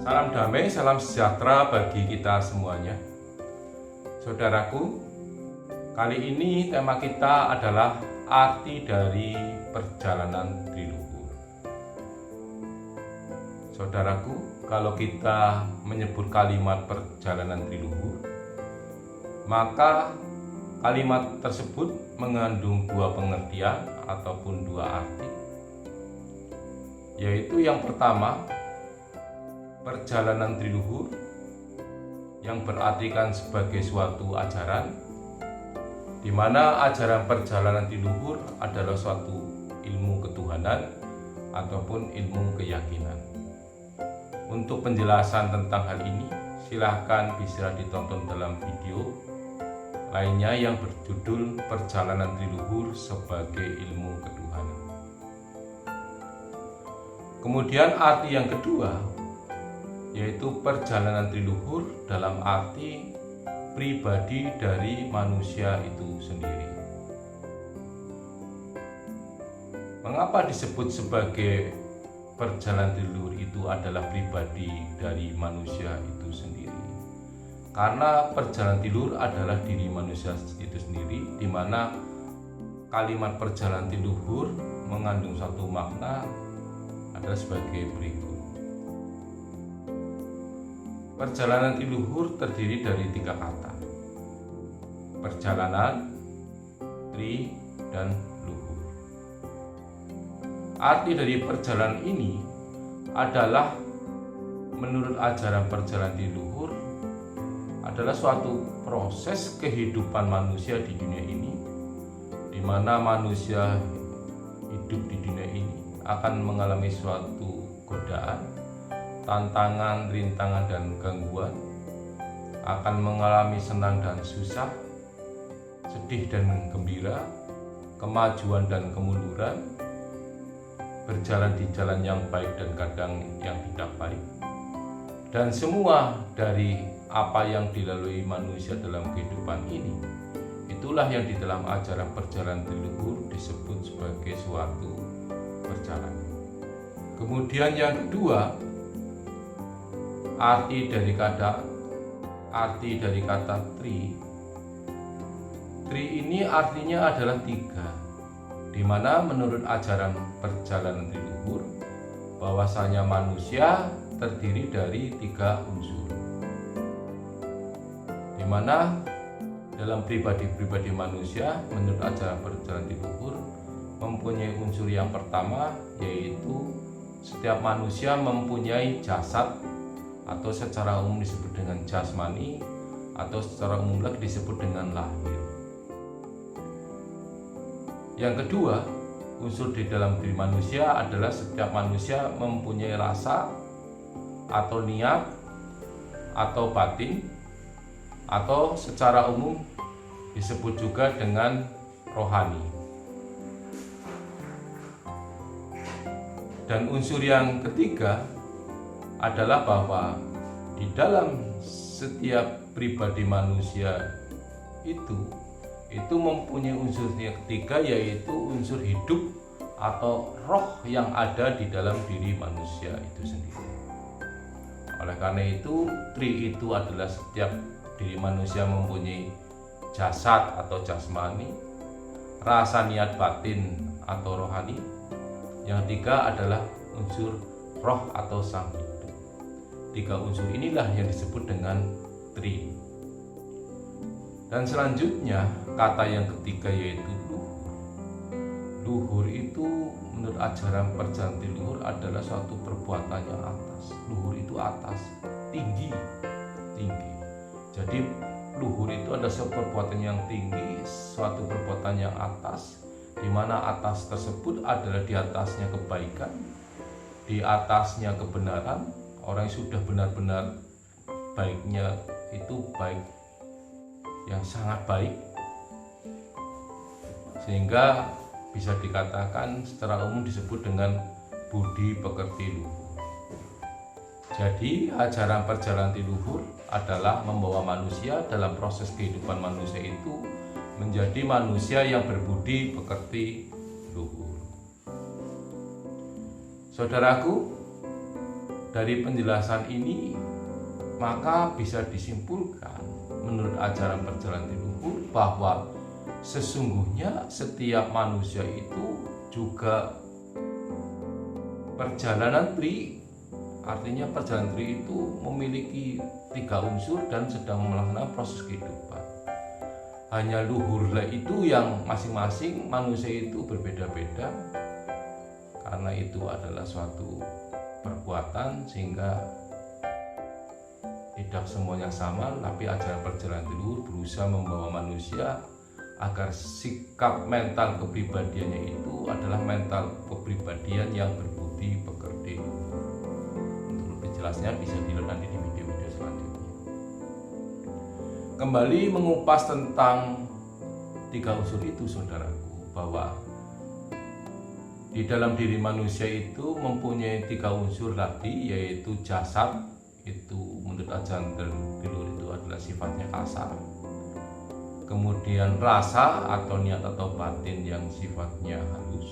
Salam damai, salam sejahtera bagi kita semuanya. Saudaraku, kali ini tema kita adalah arti dari perjalanan Triluhur. Saudaraku, kalau kita menyebut kalimat perjalanan Triluhur, maka kalimat tersebut mengandung dua pengertian ataupun dua arti, yaitu yang pertama, perjalanan Triluhur yang berartikan sebagai suatu ajaran, di mana ajaran perjalanan Triluhur adalah suatu ilmu ketuhanan ataupun ilmu keyakinan. Untuk penjelasan tentang hal ini, silahkan bisa ditonton dalam video lainnya yang berjudul Perjalanan Triluhur sebagai Ilmu Ketuhanan. Kemudian arti yang kedua, yaitu perjalanan Triluhur dalam arti pribadi dari manusia itu sendiri. Mengapa disebut sebagai perjalanan Triluhur itu adalah pribadi dari manusia itu sendiri? Karena perjalanan Triluhur adalah diri manusia itu sendiri, di mana kalimat perjalanan Triluhur mengandung satu makna adalah sebagai berikut. Perjalanan Triluhur terdiri dari tiga kata: perjalanan, tri, dan luhur. Arti dari perjalanan ini adalah, menurut ajaran perjalanan Triluhur, adalah suatu proses kehidupan manusia di dunia ini, di mana manusia hidup di dunia ini akan mengalami suatu godaan, tantangan, rintangan, dan gangguan, akan mengalami senang dan susah, sedih dan gembira, kemajuan dan kemunduran, berjalan di jalan yang baik dan kadang yang tidak baik. Dan semua dari apa yang dilalui manusia dalam kehidupan ini, itulah yang di dalam ajaran perjalanan Triluhur disebut sebagai suatu perjalanan. Kemudian yang kedua, arti dari kata tri ini artinya adalah tiga, di mana menurut ajaran perjalanan Triluhur bahwasanya manusia terdiri dari tiga unsur, di mana dalam pribadi manusia menurut ajaran perjalanan Triluhur mempunyai unsur yang pertama, yaitu setiap manusia mempunyai jasad, atau secara umum disebut dengan jasmani, atau secara umum lagi disebut dengan lahir. Yang kedua, unsur di dalam diri manusia adalah setiap manusia mempunyai rasa atau niat atau batin, atau secara umum disebut juga dengan rohani. Dan unsur yang ketiga adalah bahwa di dalam setiap pribadi manusia itu mempunyai unsur yang ketiga, yaitu unsur hidup atau roh yang ada di dalam diri manusia itu sendiri. Oleh karena itu, tri itu adalah setiap diri manusia mempunyai jasad atau jasmani, rasa, niat, batin atau rohani. Yang tiga adalah unsur roh atau sang hidup. Tiga unsur inilah yang disebut dengan tri. Dan selanjutnya kata yang ketiga yaitu luhur. Luhur itu menurut ajaran perjalanan Triluhur adalah suatu perbuatan yang atas. Luhur itu atas, tinggi. Jadi luhur itu adalah suatu perbuatan yang tinggi, suatu perbuatan yang atas, di mana atas tersebut adalah di atasnya kebaikan, di atasnya kebenaran. Orang yang sudah benar-benar baiknya itu baik yang sangat baik, sehingga bisa dikatakan secara umum disebut dengan budi pekerti luhur. Jadi ajaran perjalanan Triluhur adalah membawa manusia dalam proses kehidupan manusia itu menjadi manusia yang berbudi pekerti luhur. Saudaraku, Dari penjelasan ini maka bisa disimpulkan menurut ajaran perjalanan leluhur bahwa sesungguhnya setiap manusia itu juga perjalanan tri. Artinya perjalanan tri itu memiliki 3 unsur dan sedang melaksanakan proses kehidupan. Hanya luhurlah itu yang masing-masing manusia itu berbeda-beda, karena itu adalah suatu perbuatan sehingga tidak semuanya sama. Tapi ajaran perjalanan leluhur berusaha membawa manusia agar sikap mental kepribadiannya itu adalah mental kepribadian yang berbudi pekerti. Untuk lebih jelasnya bisa dilihat nanti di video-video selanjutnya. Kembali mengupas tentang 3 unsur itu, saudaraku, bahwa di dalam diri manusia itu mempunyai 3 unsur tadi, yaitu jasad, itu menurut ajaran leluhur itu adalah sifatnya kasar. Kemudian rasa atau niat atau batin yang sifatnya halus.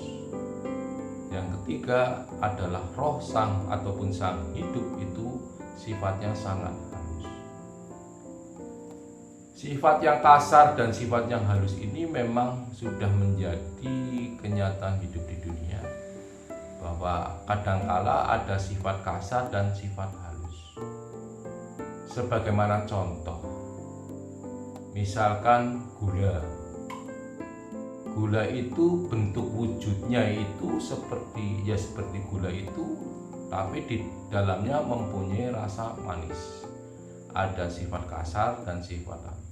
Yang ketiga adalah roh sang ataupun sang hidup, itu sifatnya sangat halus. Sifat yang kasar dan sifat yang halus ini memang sudah menjadi kenyataan hidup di dunia, bahwa kadangkala ada sifat kasar dan sifat halus. Sebagaimana contoh, misalkan gula itu bentuk wujudnya itu seperti gula itu, tapi di dalamnya mempunyai rasa manis. Ada sifat kasar dan sifat halus.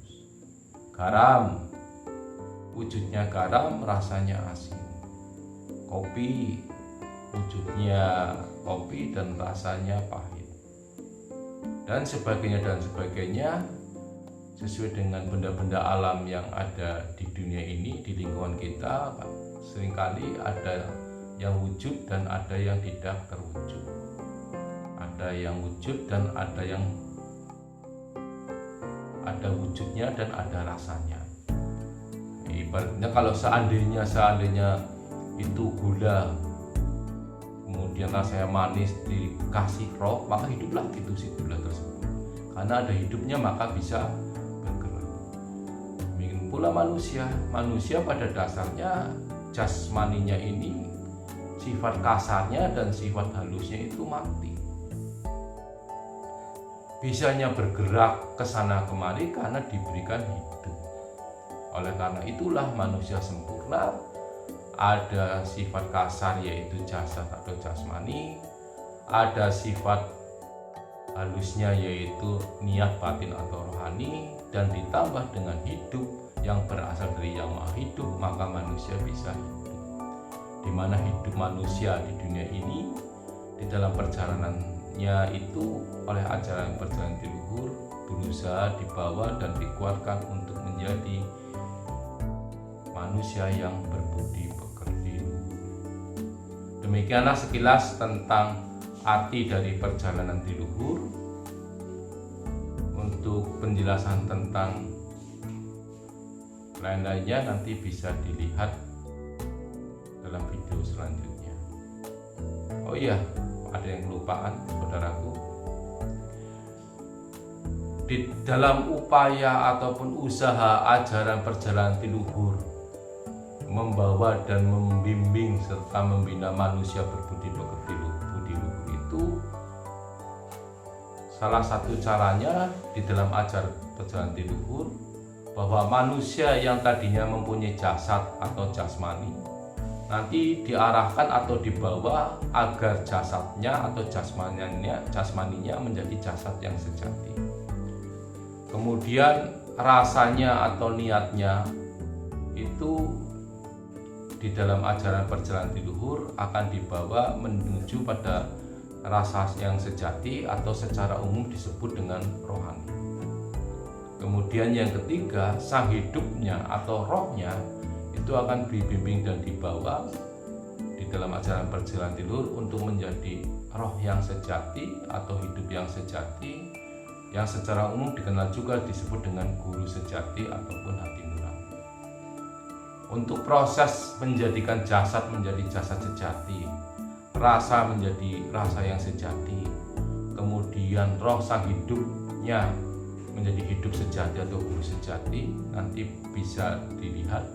Garam, wujudnya garam, rasanya asin. Kopi, wujudnya kopi dan rasanya pahit. Dan sebagainya sesuai dengan benda-benda alam yang ada di dunia ini, di lingkungan kita. Seringkali ada yang wujud dan ada yang tidak terwujud, ada yang wujud dan ada wujudnya dan ada rasanya. Ibaratnya kalau seandainya itu gula, kemudian rasanya manis, dikasih roh, maka hiduplah itu si gula tersebut. Karena ada hidupnya maka bisa bergerak. Demikian pula manusia pada dasarnya jasmaninya ini, sifat kasarnya dan sifat halusnya itu mati. Bisanya bergerak ke sana kemari karena diberikan hidup. Oleh karena itulah manusia sempurna. Ada sifat kasar yaitu jasad atau jasmani, ada sifat halusnya yaitu niat batin atau rohani, dan ditambah dengan hidup yang berasal dari Yang Maha Hidup, maka manusia bisa hidup. Di mana hidup manusia di dunia ini, di dalam perjalanannya itu oleh ajaran perjalanan leluhur berusaha dibawa dan dikuatkan untuk menjadi manusia yang berbudi pekerti. Demikianlah sekilas tentang arti dari perjalanan leluhur. Untuk penjelasan tentang lain-lainnya nanti bisa dilihat dalam video selanjutnya. Oh iya, ada yang kelupaan, saudaraku. Di dalam upaya ataupun usaha ajaran perjalanan leluhur membawa dan membimbing serta membina manusia berbudi pekerti budi luhur itu, salah satu caranya di dalam ajaran perjalanan leluhur, bahwa manusia yang tadinya mempunyai jasad atau jasmani nanti diarahkan atau dibawa agar jasadnya atau jasmaninya menjadi jasad yang sejati. Kemudian rasanya atau niatnya itu di dalam ajaran perjalanan leluhur akan dibawa menuju pada rasa yang sejati atau secara umum disebut dengan rohani. Kemudian yang ketiga, sang hidupnya atau rohnya itu akan dibimbing dan dibawa di dalam ajaran perjalanan leluhur untuk menjadi roh yang sejati atau hidup yang sejati, yang secara umum dikenal juga disebut dengan guru sejati ataupun hati nurani. Untuk proses menjadikan jasad menjadi jasad sejati, rasa menjadi rasa yang sejati, kemudian roh sang hidupnya menjadi hidup sejati atau guru sejati, nanti bisa dilihat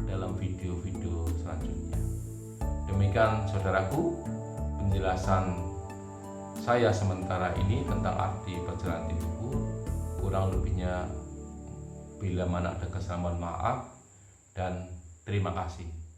dalam video-video selanjutnya. Demikian saudaraku, penjelasan saya sementara ini tentang arti perjalanan luhur. Kurang lebihnya bila mana ada kesalahan, maaf dan terima kasih.